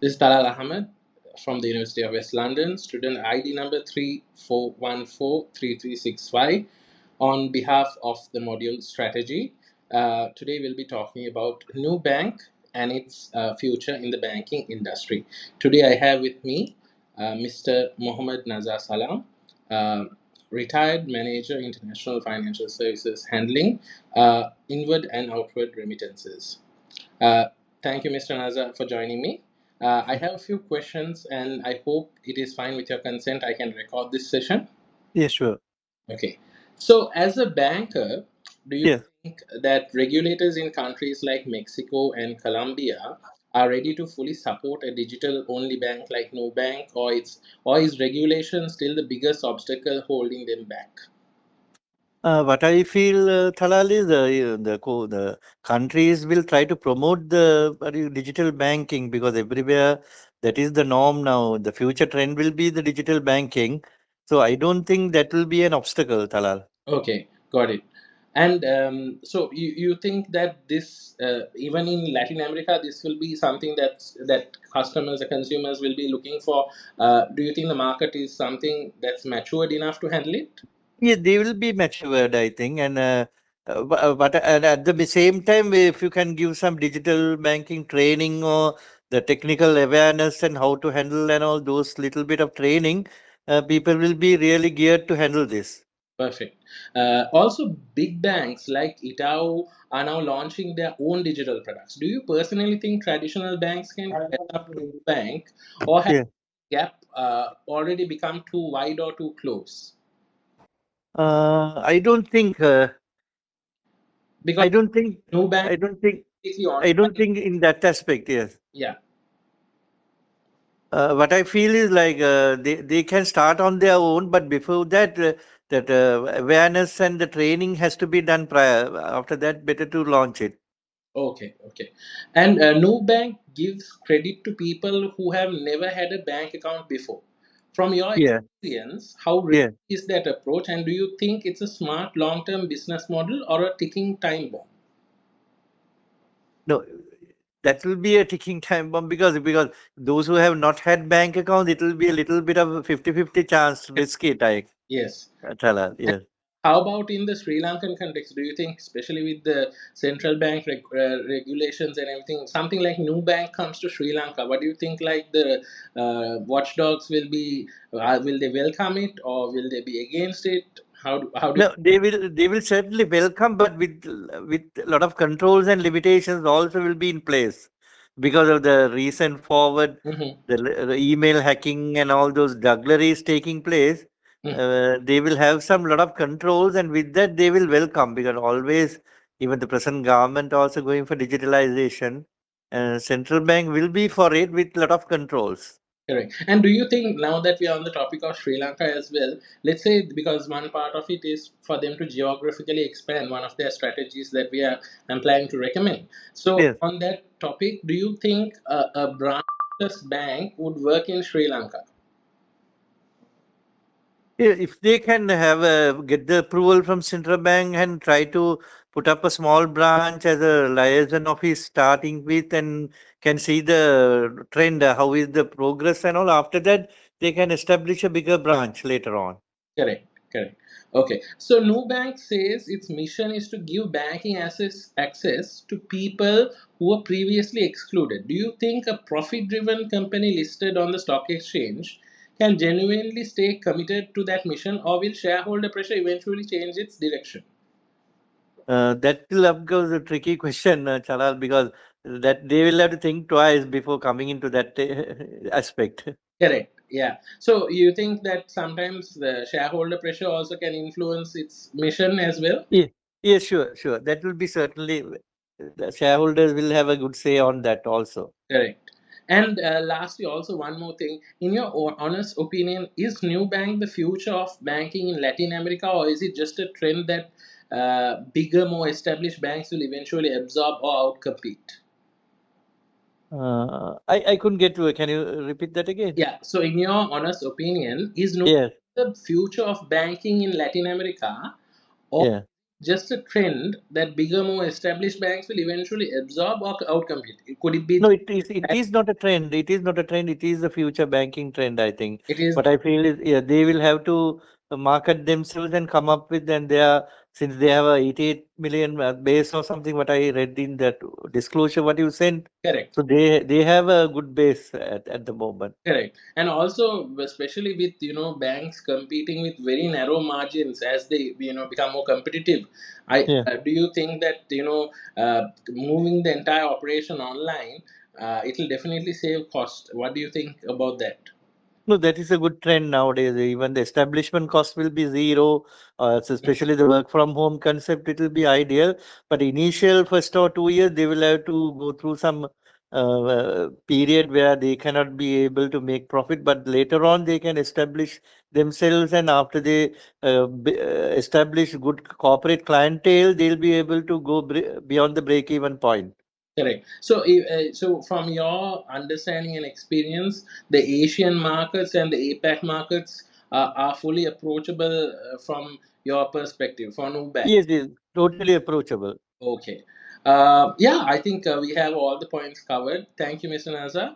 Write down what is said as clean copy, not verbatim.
This is Talal Ahmed from the University of West London, student ID number 34143365, on behalf of the module strategy. Today we'll be talking about Nubank and its future in the banking industry. Today I have with me Mr. Mohammed Nazar Salam, uh, retired manager, international financial services, handling inward and outward remittances. Uh, Thank you, Mr. Nazar, for joining me. I have a few questions, and I hope it is fine with your consent. I can record this session. Yeah, sure. Okay. So, as a banker, do you Yes. think that regulators in countries like Mexico and Colombia are ready to fully support a digital-only bank like Nubank, or is regulation still the biggest obstacle holding them back? What I feel, Thalal, is the countries will try to promote the digital banking because everywhere that is the norm now. The future trend will be the digital banking. So I don't think that will be an obstacle, Thalal. Okay, got it. And so you think that this even in Latin America this will be something that customers or consumers will be looking for. Do you think the market is something that's matured enough to handle it? Yeah, they will be matured, I think, and but and at the same time, if you can give some digital banking training or the technical awareness and how to handle and all those little bit of training, people will be really geared to handle this. Perfect. Also, big banks like Itaú are now launching their own digital products. Do you personally think traditional banks can catch up to bank, or has Yeah. the gap already become too wide or too close? I don't think. Because I don't think. Nubank I don't think. completely I don't online. think in that aspect. Yes. Yeah, What I feel is like they can start on their own, but before that, that awareness and the training has to be done prior. After that, better to launch it. okay, okay. And Nubank gives credit to people who have never had a bank account before. From your Yeah, experience, how risky yeah. is that approach, and do you think it's a smart long-term business model or a ticking time bomb? No, that will be a ticking time bomb because those who have not had bank accounts, it will be a little bit of a 50-50 chance risk it. Yes. Talal, And yes. how about in the Sri Lankan context? Do you think, especially with the central bank regulations and everything, something like new bank comes to Sri Lanka? What do you think? Like the watchdogs will they welcome it or will they be against it? How do No, they will certainly welcome, but with a lot of controls and limitations also will be in place because of the recent forward, you? Mhm, the email hacking and all those juggleries taking place. mhm. They will have some lot of controls, and with that they will welcome because always even the present government also going for digitalization. Central bank will be for it with lot of controls. Correct. And do you think now that we are on the topic of Sri Lanka as well, let's say because one part of it is for them to geographically expand, one of their strategies that I'm planning to recommend. So Yes. on that topic, do you think a branchless bank would work in Sri Lanka? Yeah, if they can have get the approval from Central Bank and try to put up a small branch as a liaison office starting with and can see the trend, how is the progress and all. After that, they can establish a bigger branch later on. Correct, correct. Okay, so Nubank says its mission is to give banking access to people who were previously excluded. Do you think a profit driven company listed on the stock exchange can genuinely stay committed to that mission, or will shareholder pressure eventually change its direction? That will of course a tricky question, Chalal, because that they will have to think twice before coming into that aspect. Correct, yeah. So you think that sometimes the shareholder pressure also can influence its mission as well? Yeah, yeah, sure, sure. That will be certainly the shareholders will have a good say on that also. Correct. And lastly, also one more thing. In your honest opinion, is new bank the future of banking in Latin America, or is it just a trend that bigger, more established banks will eventually absorb or outcompete? I couldn't get to it. Can you repeat that again? Yeah. So, in your honest opinion, is new Yes, the future of banking in Latin America, or yeah. just a trend that bigger, more established banks will eventually absorb or outcompete? Could it be No, it is not a trend. It is not a trend. It is a future banking trend, I think. it is What I feel is, yeah, they will have to market themselves and come up with, and they are, since they have a 88 million base or something, what I read in that disclosure, what you sent. correct? So they have a good base at the moment. Correct. And also, especially with banks competing with very narrow margins as they become more competitive. Yeah. Do you think that moving the entire operation online, it will definitely save cost? What do you think about that? No, that is a good trend nowadays. Even the establishment cost will be zero, so especially the work from home concept, it will be ideal. But initial 1 or 2 years, they will have to go through some period where they cannot be able to make profit. But later on, they can establish themselves, and after they establish good corporate clientele, they'll be able to go beyond the break-even point. Correct. So, so from your understanding and experience, the Asian markets and the APAC markets are fully approachable from your perspective for Nubank. Yes, yes, totally approachable. Okay. Yeah, I think we have all the points covered. Thank you, Mr. Nazar.